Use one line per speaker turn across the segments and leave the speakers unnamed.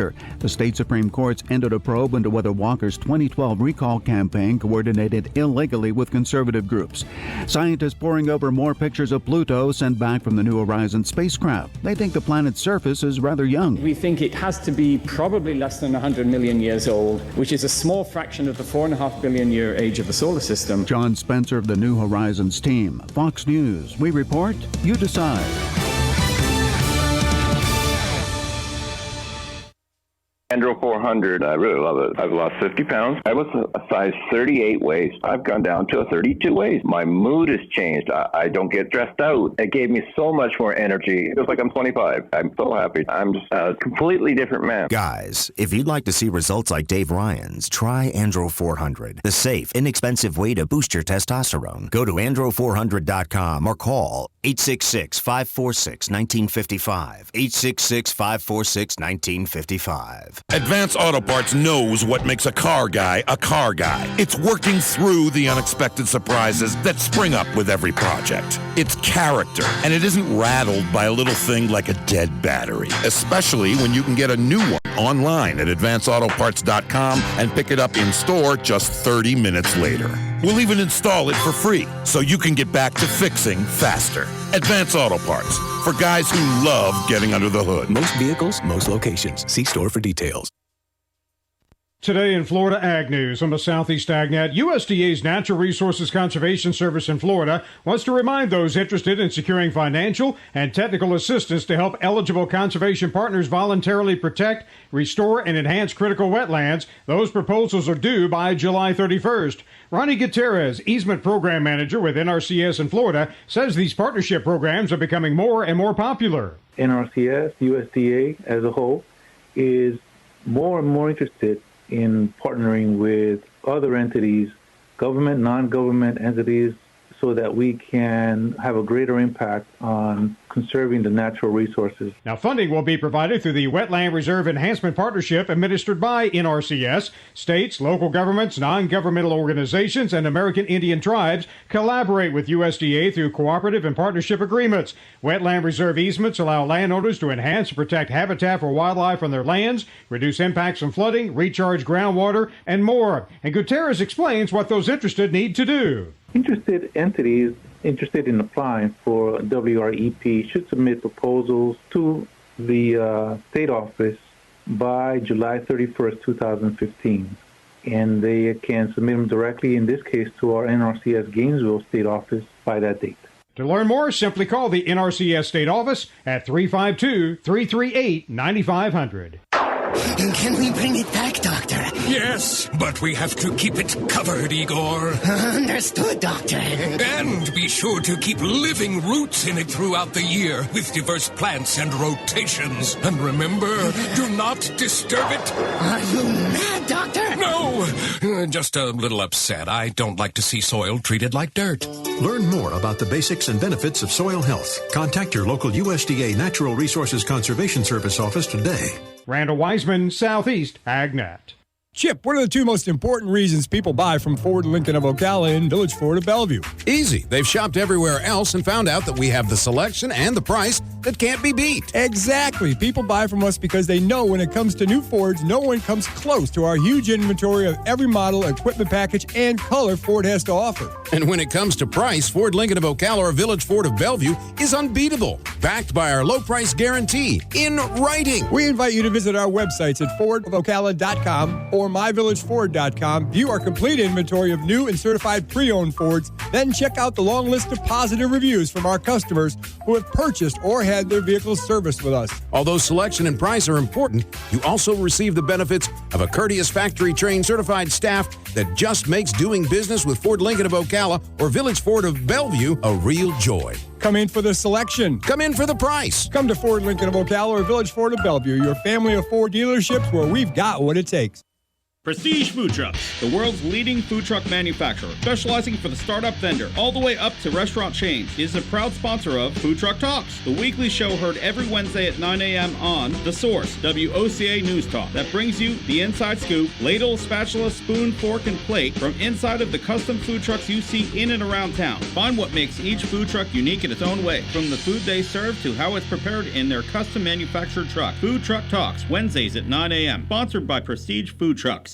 Walker. The state Supreme Court's ended a probe into whether Walker's 2012 recall campaign coordinated illegally with conservative groups. Scientists poring over more pictures of Pluto sent back from the New Horizons spacecraft. They think the planet's surface is rather young.
We think it has to be probably less than 100 million years old, which is a small fraction of the 4.5 billion year age of the solar system.
John Spencer of the New Horizons team. Fox News. We report, you decide.
Andro 400, I really love it. I've lost 50 pounds. I was a size 38 waist. I've gone down to a 32 waist. My mood has changed. I don't get stressed out. It gave me so much more energy. It feels like I'm 25. I'm so happy. I'm just a completely different man.
Guys, if you'd like to see results like Dave Ryan's, try Andro 400, the safe, inexpensive way to boost your testosterone. Go to andro400.com or call 866-546-1955. 866-546-1955.
Advance Auto Parts knows what makes a car guy a car guy. It's working through the unexpected surprises that spring up with every project. It's character, and it isn't rattled by a little thing like a dead battery, especially when you can get a new one online at advanceautoparts.com and pick it up in store just 30 minutes later. We'll even install it for free, so you can get back to fixing faster. Advance Auto Parts, for guys who love getting under the hood.
Most vehicles, most locations. See store for details.
Today in Florida Ag News on the Southeast AgNet, USDA's Natural Resources Conservation Service in Florida wants to remind those interested in securing financial and technical assistance to help eligible conservation partners voluntarily protect, restore, and enhance critical wetlands. Those proposals are due by July 31st. Ronnie Gutierrez, Easement Program Manager with NRCS in Florida, says these partnership programs are becoming more and more popular.
NRCS, USDA as a whole, is more and more interested in partnering with other entities, government, non-government entities, so that we can have a greater impact on conserving the natural resources.
Now, funding will be provided through the Wetland Reserve Enhancement Partnership administered by NRCS. States, local governments, non-governmental organizations, and American Indian tribes collaborate with USDA through cooperative and partnership agreements. Wetland Reserve easements allow landowners to enhance and protect habitat for wildlife on their lands, reduce impacts from flooding, recharge groundwater, and more. And Gutierrez explains what those interested need to do.
Interested entities interested in applying for WREP should submit proposals to the state office by July 31st, 2015. And they can submit them directly, in this case, to our NRCS Gainesville state office by that date.
To learn more, simply call the NRCS state office at 352-338-9500.
Can we bring it back, Doctor?
Yes, but we have to keep it covered, Igor.
Understood, Doctor.
And be sure to keep living roots in it throughout the year with diverse plants and rotations. And remember, do not disturb it.
Are you mad, Doctor?
No, just a little upset. I don't like to see soil treated like dirt.
Learn more about the basics and benefits of soil health. Contact your local USDA Natural Resources Conservation Service office today.
Randall Wiseman, Southeast AgNet.
Chip, what are the two most important reasons people buy from Ford Lincoln of Ocala in Village Ford of Bellevue?
Easy. They've shopped everywhere else and found out that we have the selection and the price that can't be beat.
Exactly. People buy from us because they know when it comes to new Fords, no one comes close to our huge inventory of every model, equipment package, and color Ford has to offer.
And when it comes to price, Ford Lincoln of Ocala or Village Ford of Bellevue is unbeatable. Backed by our low price guarantee in writing.
We invite you to visit our websites at FordofOcala.com or MyVillageFord.com. View our complete inventory of new and certified pre-owned Fords. Then check out the long list of positive reviews from our customers who have purchased or had their vehicles serviced with us.
Although selection and price are important, you also receive the benefits of a courteous factory-trained certified staff that just makes doing business with Ford Lincoln of Ocala or Village Ford of Bellevue a real joy.
Come in for the selection.
Come in for the price.
Come to Ford Lincoln of Ocala or Village Ford of Bellevue, your family of Ford dealerships where we've got what it takes.
Prestige Food Trucks, the world's leading food truck manufacturer, specializing for the startup vendor all the way up to restaurant chains, is a proud sponsor of Food Truck Talks, the weekly show heard every Wednesday at 9 a.m. on The Source, WOCA News Talk, that brings you the inside scoop, ladle, spatula, spoon, fork, and plate from inside of the custom food trucks you see in and around town. Find what makes each food truck unique in its own way, from the food they serve to how it's prepared in their custom manufactured truck. Food Truck Talks, Wednesdays at 9 a.m., sponsored by Prestige Food Trucks.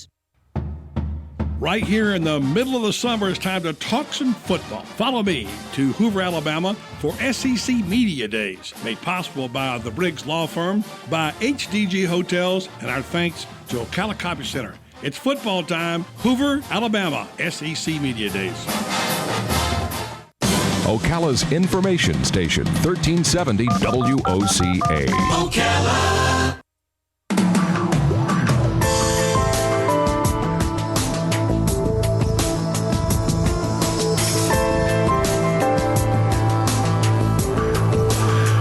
Right here in the middle of the summer, it's time to talk some football. Follow me to Hoover, Alabama for SEC Media Days, made possible by the Briggs Law Firm, by HDG Hotels, and our thanks to Ocala Copy Center. It's football time, Hoover, Alabama, SEC Media Days.
Ocala's information station, 1370 WOCA. Ocala.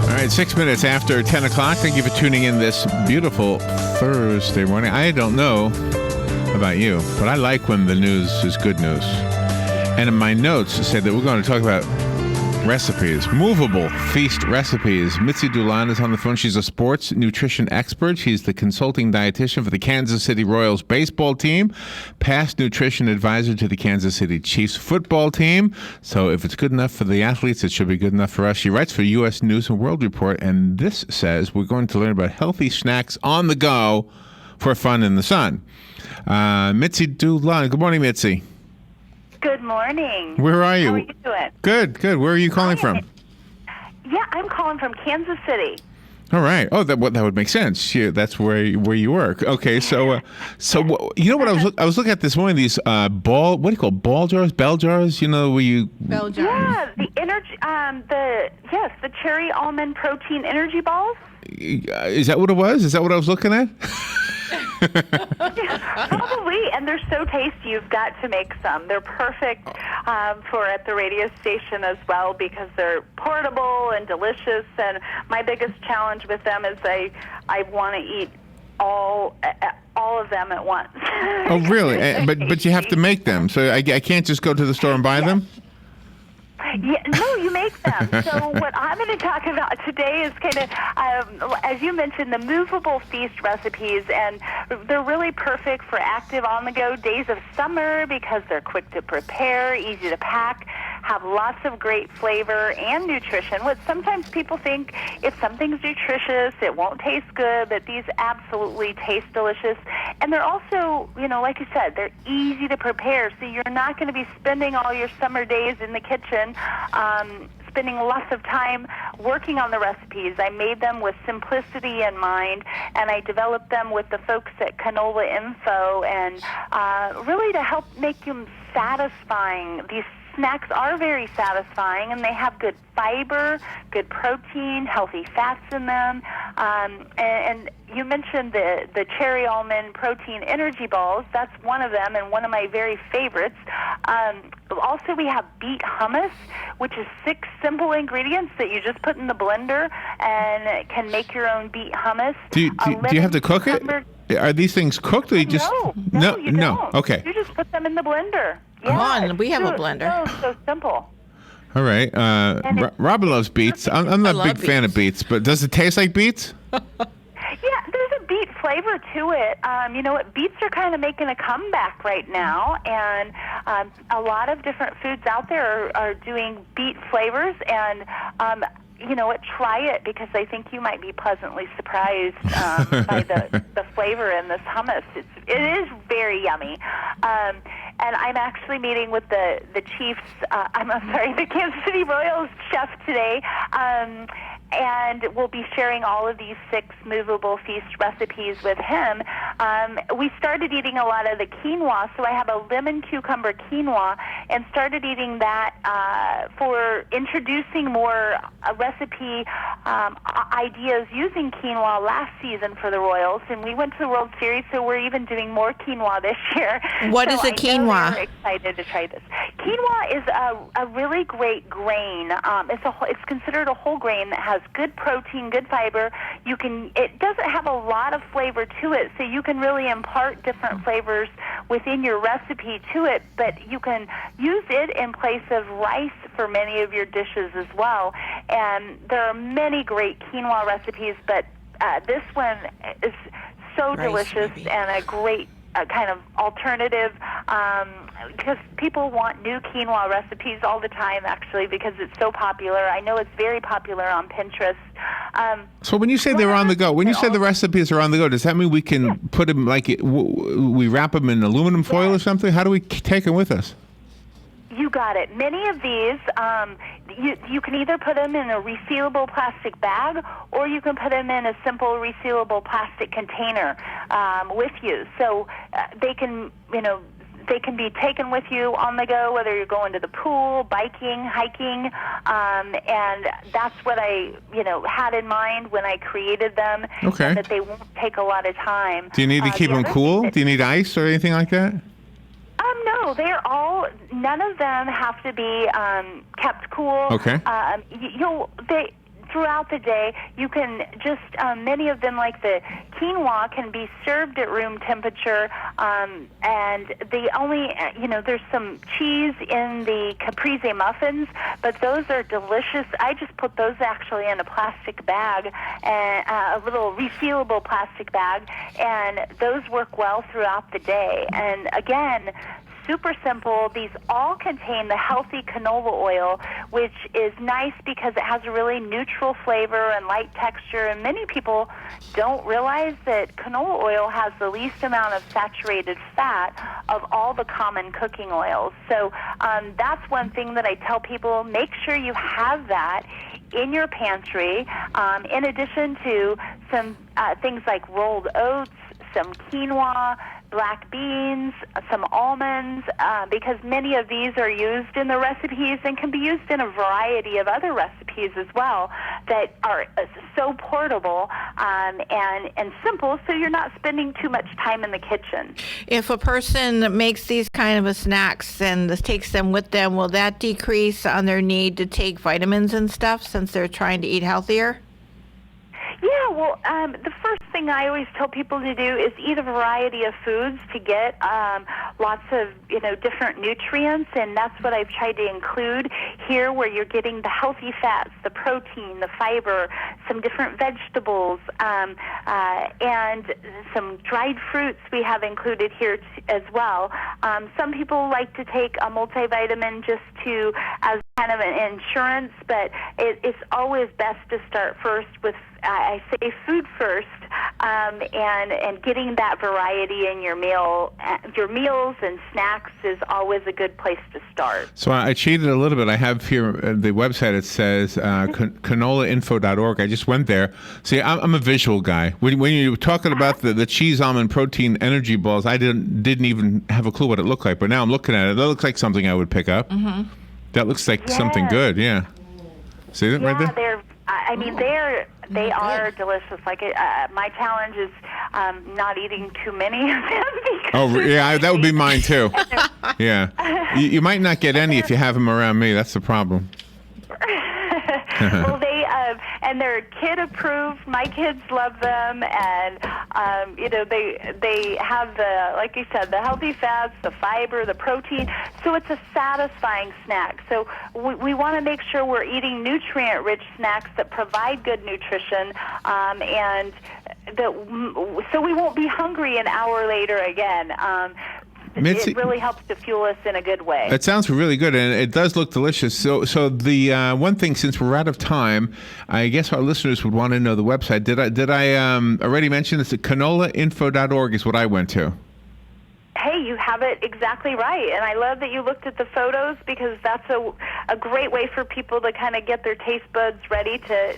All right, 6 minutes after 10 o'clock. Thank you for tuning in this beautiful Thursday morning. I don't know about you, but I like when the news is good news. And in my notes, it said that we're going to talk about recipes, movable feast recipes. Mitzi Doolan is on the phone. She's a sports nutrition expert. She's the consulting dietitian for the Kansas City Royals baseball team, past nutrition advisor to the Kansas City Chiefs football team. So if it's good enough for the athletes, it should be good enough for us. She writes for U.S. News and World Report, and this says we're going to learn about healthy snacks on the go for fun in the sun. Mitzi Doolan. Good morning, Mitzi.
Good morning.
Where are you?
How are you doing?
Good. Where are you calling from?
Yeah, I'm calling from Kansas City.
All right. Oh, that would make sense. Yeah, that's where you work. Okay, so you know what I was looking at this morning? These what do you call ball jars, bell jars? You know, where you
Bell jars. Yeah, the energy, the cherry almond protein energy balls.
Is that what it was? Is that what I was looking at?
Probably, and they're so tasty. You've got to make some. They're perfect for at the radio station as well because they're portable and delicious. And my biggest challenge with them is I want to eat all of them at once.
Oh, really? But you have to make them. So I can't just go to the store and buy them?
Yeah, no, you make them. So what I'm going to talk about today is kind of, as you mentioned, the movable feast recipes, and they're really perfect for active on-the-go days of summer because they're quick to prepare, easy to pack, have lots of great flavor and nutrition. What sometimes people think if something's nutritious, it won't taste good, but these absolutely taste delicious. And they're also, like you said, they're easy to prepare, so you're not going to be spending all your summer days in the kitchen spending lots of time working on the recipes. I made them with simplicity in mind, and I developed them with the folks at Canola Info, and really to help make them satisfying. These snacks are very satisfying, and they have good fiber, good protein, healthy fats in them. And you mentioned the cherry almond protein energy balls. That's one of them, and one of my very favorites. Also, we have beet hummus, which is 6 simple ingredients that you just put in the blender and can make your own beet hummus.
Do you have to cook it? Are these things cooked, or you just...
No, you don't.
Okay.
You just put them in the blender.
Come on, we have a blender.
So simple.
All right. Robin loves beets. I'm not a big fan of beets, but does it taste like beets?
Yeah, there's a beet flavor to it. You know what? Beets are kind of making a comeback right now, and a lot of different foods out there are doing beet flavors, and you know what? Try it because I think you might be pleasantly surprised by the flavor in this hummus. It is very yummy. And I'm actually meeting with the Chiefs, the Kansas City Royals chef today, and we'll be sharing all of these 6 movable feast recipes with him. We started eating a lot of the quinoa, so I have a lemon cucumber quinoa, and started eating that for introducing more recipe ideas using quinoa last season for the Royals, and we went to the World Series, so we're even doing more quinoa this year.
What is a quinoa?
We're excited to try this. quinoa is a really great grain. It's considered a whole grain that has good protein, good fiber. It doesn't have a lot of flavor to it, so you can really impart different flavors within your recipe to it, but you can use it in place of rice for many of your dishes as well. And there are many great quinoa recipes, but this one is so delicious and a great kind of alternative, because people want new quinoa recipes all the time, actually, because it's so popular. I know it's very popular on Pinterest.
So when you say they're on the go, when you say the recipes are on the go, does that mean we can put them we wrap them in aluminum foil or something? How do we take them with us?
You got it. Many of these, you can either put them in a resealable plastic bag, or you can put them in a simple resealable plastic container with you. So they can be taken with you on the go, whether you're going to the pool, biking, hiking, and that's what I had in mind when I created them.
Okay.
That they won't take a lot of time.
Do you need to keep them cool? Do you need ice or anything like that?
No, none of them have to be kept cool.
Okay.
Throughout the day, you can just, many of them, like the quinoa, can be served at room temperature, and the only, there's some cheese in the caprese muffins, but those are delicious. I just put those actually in a plastic bag, a little resealable plastic bag, and those work well throughout the day. And again, super simple. These all contain the healthy canola oil, which is nice because it has a really neutral flavor and light texture. And many people don't realize that canola oil has the least amount of saturated fat of all the common cooking oils. So that's one thing that I tell people, make sure you have that in your pantry, in addition to some things like rolled oats, some quinoa, black beans, some almonds, because many of these are used in the recipes and can be used in a variety of other recipes as well that are so portable and simple, so you're not spending too much time in the kitchen.
If a person makes these kind of snacks and takes them with them, will that decrease on their need to take vitamins and stuff since they're trying to eat healthier?
Yeah, well, the first thing I always tell people to do is eat a variety of foods to get lots of, different nutrients, and that's what I've tried to include here, where you're getting the healthy fats, the protein, the fiber, some different vegetables, and some dried fruits we have included here as well. Some people like to take a multivitamin just as kind of an insurance, but it's always best to start first with, I say, food first, and getting that variety in your meals and snacks is always a good place to start.
So I cheated a little bit. I have here the website. It says canolainfo.org. I just went there. See, I'm a visual guy. When you were talking about the cheese almond protein energy balls, I didn't even have a clue what it looked like. But now I'm looking at it. That looks like something I would pick up. Mm-hmm. That looks like something good. Yeah. See it right there?
They are delicious. Like my challenge is not eating too many of them.
Oh, yeah, that would be mine too. Yeah, you might not get any if you have them around me. That's the problem.
Well, and they're kid approved. My kids love them, and they have like you said, the healthy fats, the fiber, the protein. So it's a satisfying snack. So we want to make sure we're eating nutrient-rich snacks that provide good nutrition, and so we won't be hungry an hour later again.
Mitzi,
it really helps to fuel us in a good way.
It sounds really good, and it does look delicious. So the one thing, since we're out of time, I guess our listeners would want to know the website. Did I already mention this? Canolainfo.org is what I went to.
Hey, you have it exactly right, and I love that you looked at the photos, because that's a great way for people to kind of get their taste buds ready to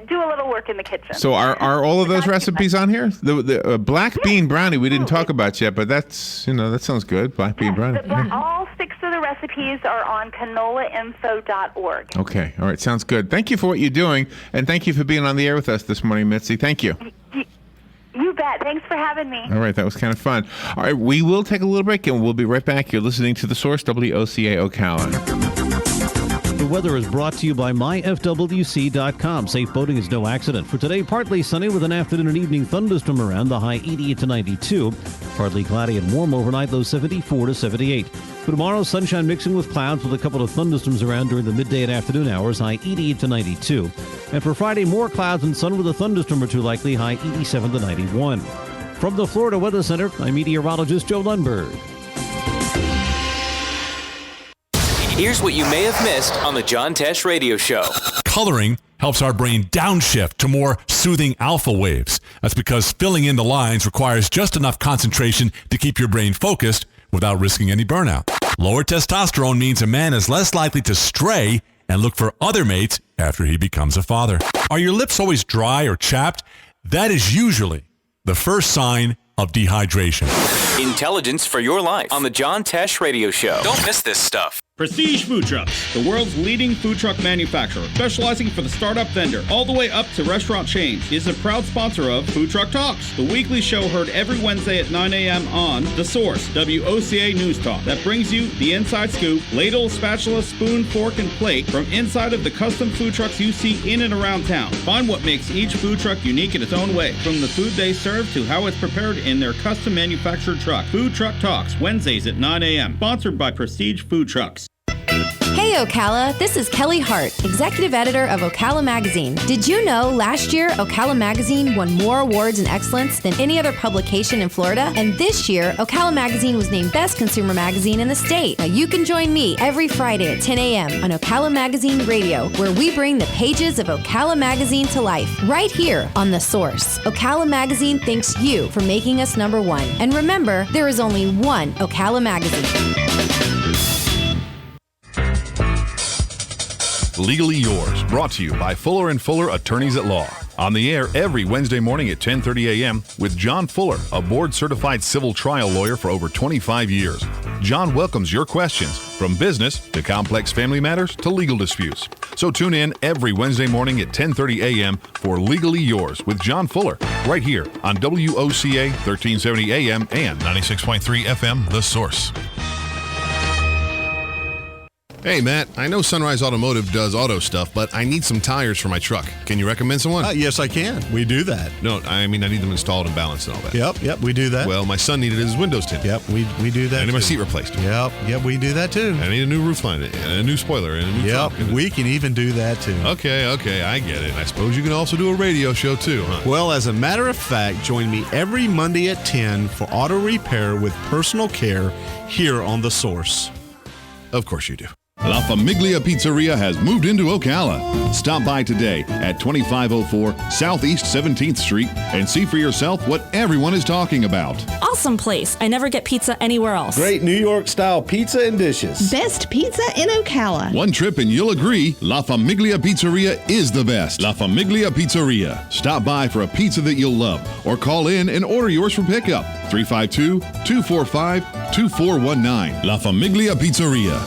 do a little work in the kitchen.
So are all of those recipes on here? The black bean brownie we didn't talk about yet, but that's that sounds good. Black bean brownie.
All 6 of the recipes are on canolainfo.org.
Okay, all right, sounds good. Thank you for what you're doing, and thank you for being on the air with us this morning, Mitzi. Thank you.
You bet. bet. Thanks for having me.
All right, that was kind of fun. All right, we will take a little break and we'll be right back. You're listening to The Source, WOCA Ocala.
The weather is brought to you by myfwc.com. Safe boating is no accident. For today, partly sunny with an afternoon and evening thunderstorm around, the high 88 to 92. Partly cloudy and warm overnight, low 74 to 78. For tomorrow, sunshine mixing with clouds with a couple of thunderstorms around during the midday and afternoon hours, high 88 to 92. And for Friday, more clouds and sun with a thunderstorm or two likely, high 87 to 91. From the Florida Weather Center, I'm meteorologist Joe Lundberg.
Here's what you may have missed on the John Tesh Radio Show.
Coloring helps our brain downshift to more soothing alpha waves. That's because filling in the lines requires just enough concentration to keep your brain focused without risking any burnout. Lower testosterone means a man is less likely to stray and look for other mates after he becomes a father. Are your lips always dry or chapped? That is usually the first sign of dehydration.
Intelligence for your life on the John Tesh Radio Show. Don't miss this stuff.
Prestige Food Trucks, the world's leading food truck manufacturer, specializing for the startup vendor all the way up to restaurant chains, is a proud sponsor of Food Truck Talks, the weekly show heard every Wednesday at 9 a.m. on The Source, WOCA News Talk, that brings you the inside scoop, ladle, spatula, spoon, fork, and plate from inside of the custom food trucks you see in and around town. Find what makes each food truck unique in its own way, from the food they serve to how it's prepared in their custom manufactured truck. Food Truck Talks, Wednesdays at 9 a.m., sponsored by Prestige Food Trucks.
Hey Ocala, this is Kelly Hart, Executive Editor of Ocala Magazine. Did you know last year Ocala Magazine won more awards in excellence than any other publication in Florida? And this year, Ocala Magazine was named Best Consumer Magazine in the state. Now you can join me every Friday at 10 a.m. on Ocala Magazine Radio, where we bring the pages of Ocala Magazine to life, right here on The Source. Ocala Magazine thanks you for making us number one. And remember, there is only one Ocala Magazine.
Legally Yours, brought to you by Fuller & Fuller Attorneys at Law. On the air every Wednesday morning at 10:30 a.m. with John Fuller, a board-certified civil trial lawyer for over 25 years. John welcomes your questions, from business to complex family matters to legal disputes. So tune in every Wednesday morning at 10:30 a.m. for Legally Yours with John Fuller, right here on WOCA 1370 AM and 96.3 FM, The Source.
Hey, Matt, I know Sunrise Automotive does auto stuff, but I need some tires for my truck. Can you recommend someone?
Yes, I can. We do that.
No, I mean, I need them installed and balanced and all that.
Yep, we do that.
Well, my son needed his windows tinted.
Yep, we do that.
I need my seat replaced.
Yep, we do that too.
I need a new roof line, and a new spoiler, and a new trunk.
We can even do that too.
Okay, I get it. I suppose you can also do a radio show too, huh?
Well, as a matter of fact, join me every Monday at 10 for auto repair with personal care here on The Source.
Of course you do.
La Famiglia Pizzeria has moved into Ocala. Stop by today at 2504 Southeast 17th Street and see for yourself what everyone is talking about.
Awesome place. I never get pizza anywhere else.
Great New York style pizza and dishes.
Best pizza in Ocala.
One trip and you'll agree, La Famiglia Pizzeria is the best. La Famiglia Pizzeria. Stop by for a pizza that you'll love or call in and order yours for pickup. 352-245-2419. La Famiglia Pizzeria.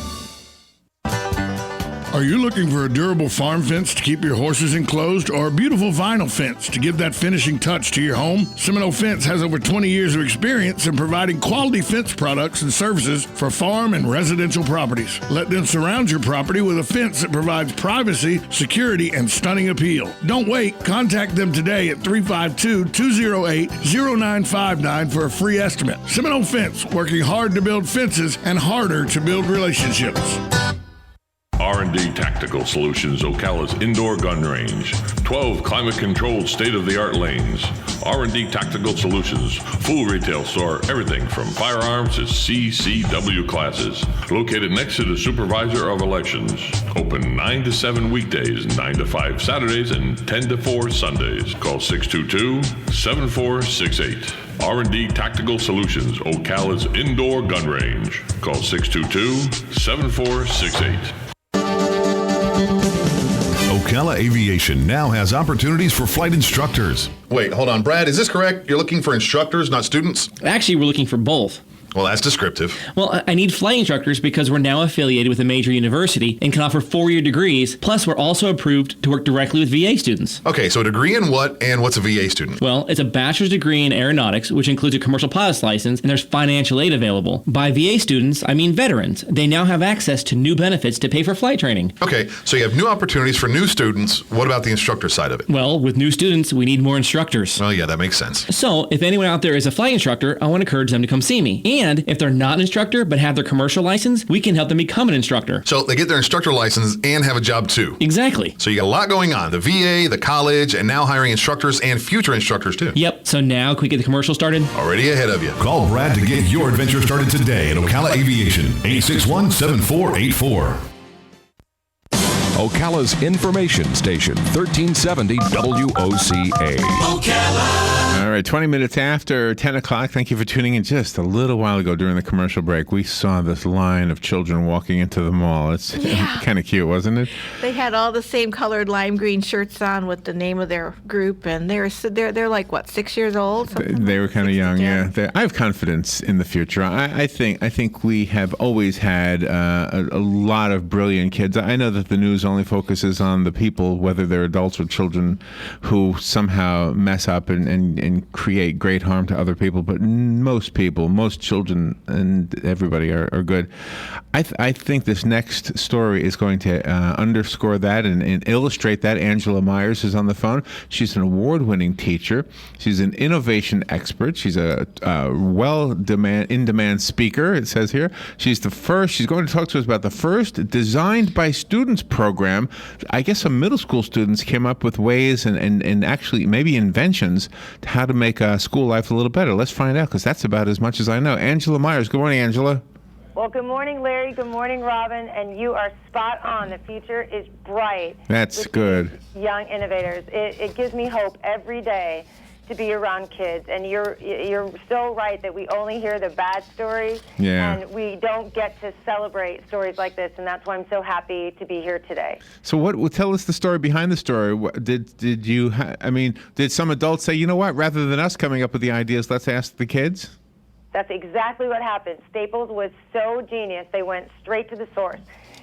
Are you looking for a durable farm fence to keep your horses enclosed or a beautiful vinyl fence to give that finishing touch to your home? Seminole Fence has over 20 years of experience in providing quality fence products and services for farm and residential properties. Let them surround your property with a fence that provides privacy, security, and stunning appeal. Don't wait. Contact them today at 352-208-0959 for a free estimate. Seminole Fence, working hard to build fences and harder to build relationships.
R&D Tactical Solutions, Ocala's indoor gun range. 12 climate-controlled, state-of-the-art lanes. R&D Tactical Solutions, full retail store, everything from firearms to CCW classes. Located next to the Supervisor of Elections. Open 9 to 7 weekdays, 9 to 5 Saturdays, and 10 to 4 Sundays. Call 622-7468. R&D Tactical Solutions, Ocala's indoor gun range. Call 622-7468.
Ocala Aviation now has opportunities for flight instructors.
Wait, hold on, Brad, is this correct? You're looking for instructors, not students?
Actually, we're looking for both.
Well, that's descriptive.
Well, I need flight instructors because we're now affiliated with a major university and can offer 4-year degrees. Plus, we're also approved to work directly with VA students.
Okay, so a degree in what, and what's a VA student?
Well, it's a bachelor's degree in aeronautics, which includes a commercial pilot's license, and there's financial aid available. By VA students, I mean veterans. They now have access to new benefits to pay for flight training.
Okay, so you have new opportunities for new students. What about the instructor side of it?
Well, with new students, we need more instructors.
Oh, yeah, that makes sense.
So, if anyone out there is a flight instructor, I want to encourage them to come see me. And if they're not an instructor but have their commercial license, we can help them become an instructor.
So they get their instructor license and have a job too.
Exactly.
So you got a lot going on. The VA, the college, and now hiring instructors and future instructors too.
Yep. So now can we get the commercial started?
Already ahead of you.
Call Brad to get your adventure started today at Ocala Aviation, 861-7484.
Ocala's information station, 1370 WOCA.
All right, 20 minutes after 10 o'clock. Thank you for tuning in. Just a little while ago during the commercial break, we saw this line of children walking into the mall. It's kind of cute, wasn't it?
They had all the same colored lime green shirts on with the name of their group, and they're like, what, 6 years old?
They were kind of young, yeah. I have confidence in the future. I think we have always had a lot of brilliant kids. I know that the news only focuses on the people, whether they're adults or children, who somehow mess up and create great harm to other people. But most people, most children, and everybody are good. I think this next story is going to underscore that and illustrate that. Angela Myers is on the phone. She's an award-winning teacher. She's an innovation expert. She's a in-demand speaker, it says here. She's going to talk to us about the first Designed by Students program. I guess some middle school students came up with ways and actually maybe inventions to how to make school life a little better. Let's find out, because that's about as much as I know. Angela Myers. Good morning, Angela.
Well, good morning, Larry. Good morning, Robin. And you are spot on. The future is bright.
That's good.
Young innovators. It gives me hope every day to be around kids. And you're so right that we only hear the bad stories.
Yeah.
And we don't get to celebrate stories like this. And that's why I'm so happy to be here today.
So tell us the story behind the story. Did some adults say, you know what, rather than us coming up with the ideas, let's ask the kids?
That's exactly what happened. Staples was so genius. They went straight to the source.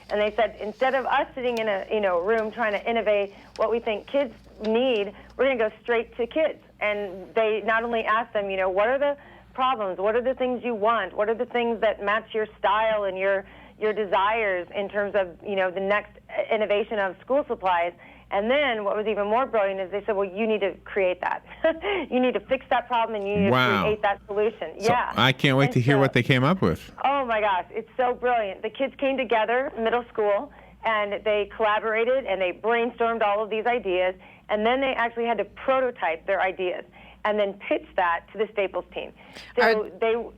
And they said, instead of us sitting in a room trying to innovate what we think kids need, we're going to go straight to kids. And they not only asked them, what are the problems? What are the things you want? What are the things that match your style and your desires in terms of, the next innovation of school supplies? And then what was even more brilliant is they said, well, you need to create that. You need to fix that problem, and you need to create that solution.
So I can't wait to hear what they came up with.
Oh, my gosh. It's so brilliant. The kids came together, middle school, and they collaborated, and they brainstormed all of these ideas, and then they actually had to prototype their ideas and then pitch that to the Staples team. So go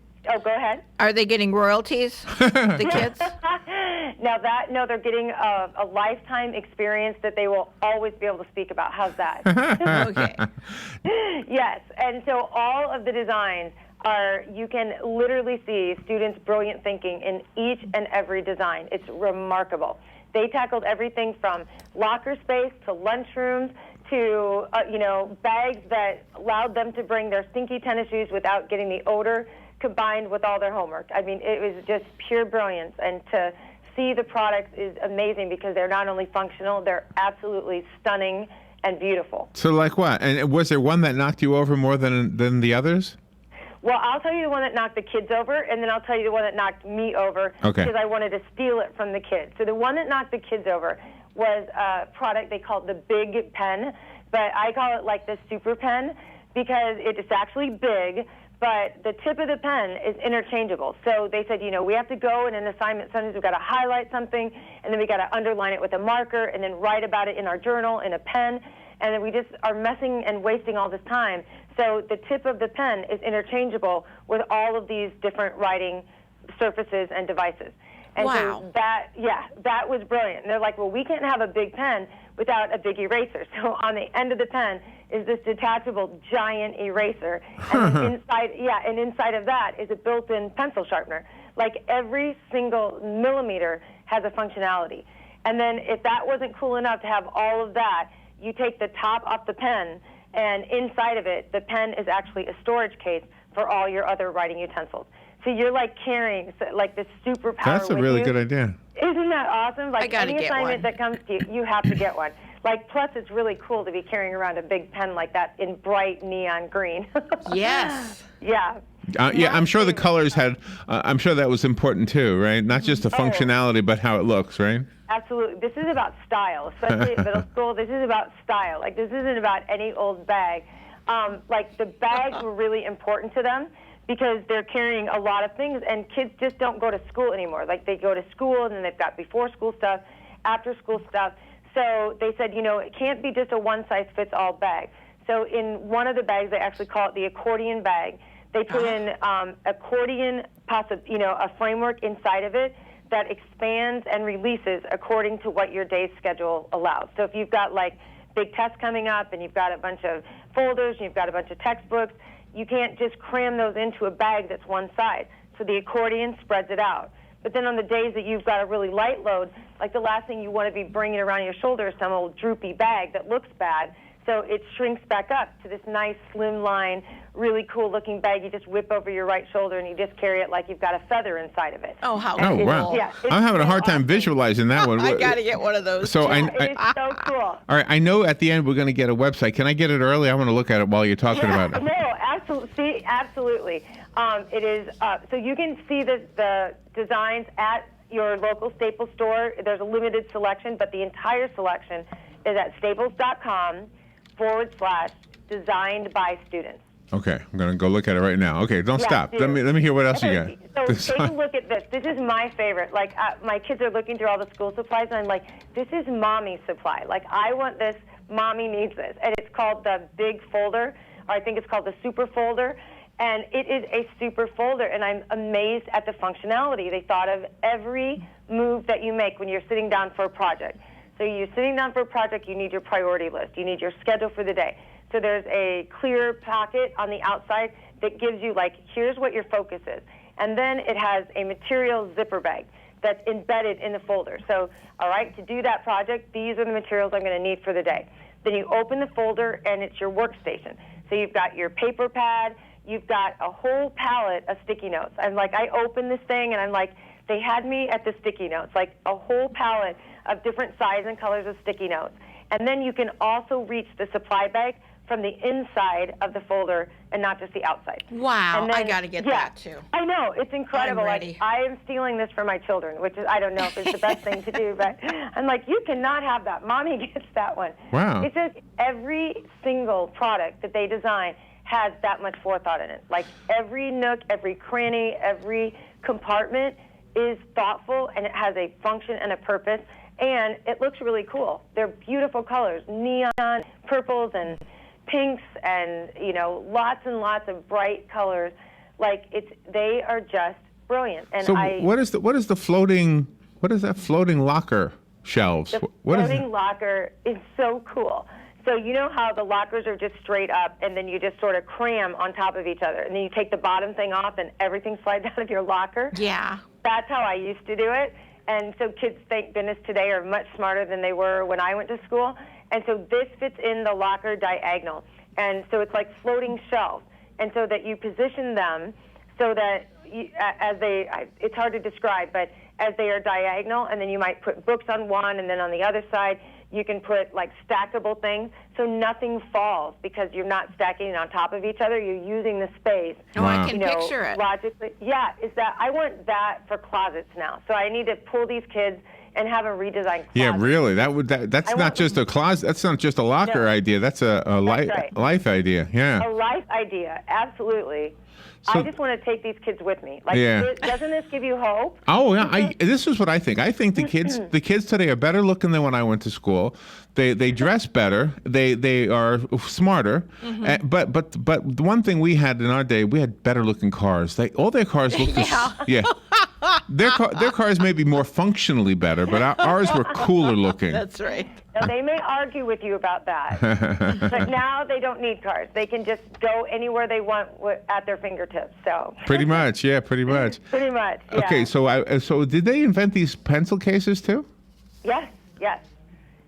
ahead.
Are they getting royalties, the kids?
No, they're getting a lifetime experience that they will always be able to speak about. How's that?
Okay.
Yes, and so all of the designs you can literally see students' brilliant thinking in each and every design. It's remarkable. They tackled everything from locker space to lunchrooms to, bags that allowed them to bring their stinky tennis shoes without getting the odor combined with all their homework. I mean, it was just pure brilliance. And to see the products is amazing because they're not only functional, they're absolutely stunning and beautiful.
So like what? And was there one that knocked you over more than the others?
Well, I'll tell you the one that knocked the kids over, and then I'll tell you the one that knocked me over because I wanted to steal it from the kids. So the one that knocked the kids over was a product they called the Big Pen, but I call it like the Super Pen because it's actually big, but the tip of the pen is interchangeable. So they said, we have to go in an assignment. Sometimes we've got to highlight something, and then we got to underline it with a marker, and then write about it in our journal in a pen, and then we just are messing and wasting all this time. So the tip of the pen is interchangeable with all of these different writing surfaces and devices. And so that was brilliant. And they're like, well, we can't have a big pen without a big eraser. So on the end of the pen is this detachable giant eraser. And inside of that is a built-in pencil sharpener. Like every single millimeter has a functionality. And then if that wasn't cool enough to have all of that, you take the top off the pen, and inside of it, the pen is actually a storage case for all your other writing utensils. So you're like carrying like this superpower.
That's a
with
really
you.
good idea.
Isn't that awesome? Like
I gotta
any
get
assignment
one.
that comes to you, you have to get one. Like, plus it's really cool to be carrying around a big pen like that in bright neon green.
Yes.
Yeah.
Yeah, I'm sure the colors had. I'm sure that was important too, right? Not just the functionality, but how it looks, right?
Absolutely. This is about style, especially at middle school. This is about style. Like, this isn't about any old bag. Like, the bags were really important to them because they're carrying a lot of things, and kids just don't go to school anymore. Like, they go to school, and then they've got before-school stuff, after-school stuff. So they said, it can't be just a one-size-fits-all bag. So in one of the bags, they actually call it the accordion bag. They put in accordion, a framework inside of it that expands and releases according to what your day's schedule allows. So if you've got like big tests coming up and you've got a bunch of folders and you've got a bunch of textbooks, you can't just cram those into a bag that's one side. So the accordion spreads it out. But then on the days that you've got a really light load, like the last thing you want to be bringing around your shoulder is some old droopy bag that looks bad. So it shrinks back up to this nice, slimline, really cool-looking bag. You just whip over your right shoulder, and you just carry it like you've got a feather inside of it.
Oh, how
Oh,
cool.
wow.
Yeah,
I'm having a hard time visualizing that one.
I got to get one of those.
So
too.
It is so cool.
All right, I know at the end we're going to get a website. Can I get it early? I want to look at it while you're talking about it.
No, absolutely. Absolutely. It is, so you can see the designs at your local Staples store. There's a limited selection, but the entire selection is at staples.com/designed by students.
Okay, I'm going to go look at it right now. Okay, don't
Yeah,
stop.
do.
Let me hear what else you got.
So take a look at this. This is my favorite. Like, my kids are looking through all the school supplies, and I'm like, this is mommy supply. Like, I want this. Mommy needs this. And it's called the Big Folder, or I think it's called the Super Folder. And it is a super folder, and I'm amazed at the functionality. They thought of every move that you make when you're sitting down for a project. So you're sitting down for a project, you need your priority list. You need your schedule for the day. So there's a clear pocket on the outside that gives you, like, here's what your focus is. And then it has a material zipper bag that's embedded in the folder. So, all right, to do that project, these are the materials I'm going to need for the day. Then you open the folder, and it's your workstation. So you've got your paper pad. You've got a whole palette of sticky notes. I'm like, I open this thing, and I'm like, they had me at the sticky notes, like a whole palette of different sizes and colors of sticky notes. And then you can also reach the supply bag from the inside of the folder and not just the outside.
Wow,
And then,
I got to get that too.
I know, it's incredible.
I'm ready.
Like, I am stealing this for my children, which is, I don't know if it's the best thing to do, but I'm like, you cannot have that. Mommy gets that one.
Wow.
It's just every single product that they design has that much forethought in it. Like, every nook, every cranny, every compartment is thoughtful, and it has a function and a purpose, and it looks really cool. They're beautiful colors, neon purples and pinks, and lots and lots of bright colors. Like, they are just brilliant. And
So what is that floating locker shelves?
The
What is
floating locker is so cool. So you know how the lockers are just straight up, and then you just sort of cram on top of each other, and then you take the bottom thing off, and everything slides out of your locker?
Yeah.
That's how I used to do it. And so kids, thank goodness, today are much smarter than they were when I went to school. And so this fits in the locker diagonal. And so it's like floating shelves. And so that you position them so that it's hard to describe, but as they are diagonal, and then you might put books on one, and then on the other side, you can put like stackable things, so nothing falls because you're not stacking it on top of each other. You're using the space.
Oh, I can picture it.
Logically, yeah. I want that for closets now. So I need to pull these kids and have a redesigned closet.
Yeah, really. That's not just a closet. That's not just a locker idea. That's a life idea. Yeah.
A life idea, absolutely.
So-
I just want to take these kids with me. Like,
Yeah.
doesn't this give you hope?
Oh yeah, this is what I think. I think the kids today are better looking than when I went to school. They dress better. They are smarter. But the one thing we had in our day, we had better looking cars. All their cars looked Their cars may be more functionally better, but ours were cooler looking.
That's right.
Now, they may argue with you about that, but now they don't need cars. They can just go anywhere they want at their fingertips. So
Pretty much, yeah, pretty much.
pretty much. Yeah.
Okay, so did they invent these pencil cases too?
Yes.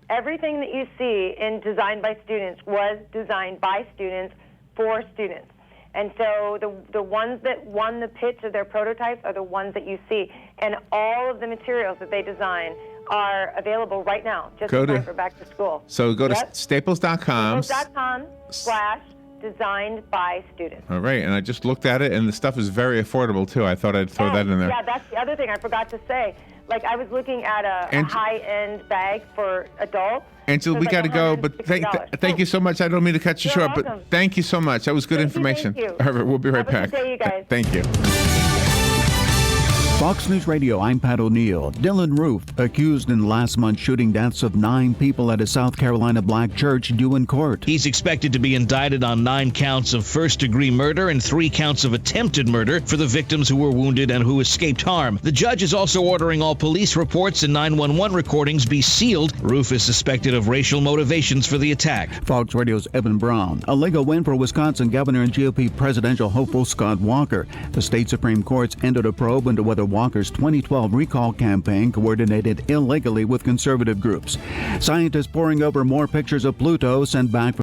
Everything that you see in Designed by Students was designed by students for students. And so the ones that won the pitch of their prototypes are the ones that you see. And all of the materials that they design are available right now, just in time for back to school.
So go to staples.com.
Staples.com/designed by students.
All right, and I just looked at it, and the stuff is very affordable, too. I thought I'd throw that in there.
Yeah, that's the other thing I forgot to say. Like, I was looking at a high-end bag for adults.
Angela, we got to go, but thank you so much. I don't mean to cut you short, but thank you so much. That was good information.
Thank you.
All right, we'll be right back.
Have a good day, you guys.
Thank you.
Fox News Radio, I'm Pat O'Neill. Dylan Roof, accused in last month's shooting deaths of 9 people at a South Carolina black church, due in court.
He's expected to be indicted on 9 counts of first-degree murder and 3 counts of attempted murder for the victims who were wounded and who escaped harm. The judge is also ordering all police reports and 911 recordings be sealed. Roof is suspected of racial motivations for the attack.
Fox Radio's Evan Brown. A legal win for Wisconsin Governor and GOP presidential hopeful Scott Walker. The state Supreme Court's ended a probe into whether Walker's 2012 recall campaign coordinated illegally with conservative groups. Scientists poring over more pictures of Pluto sent back from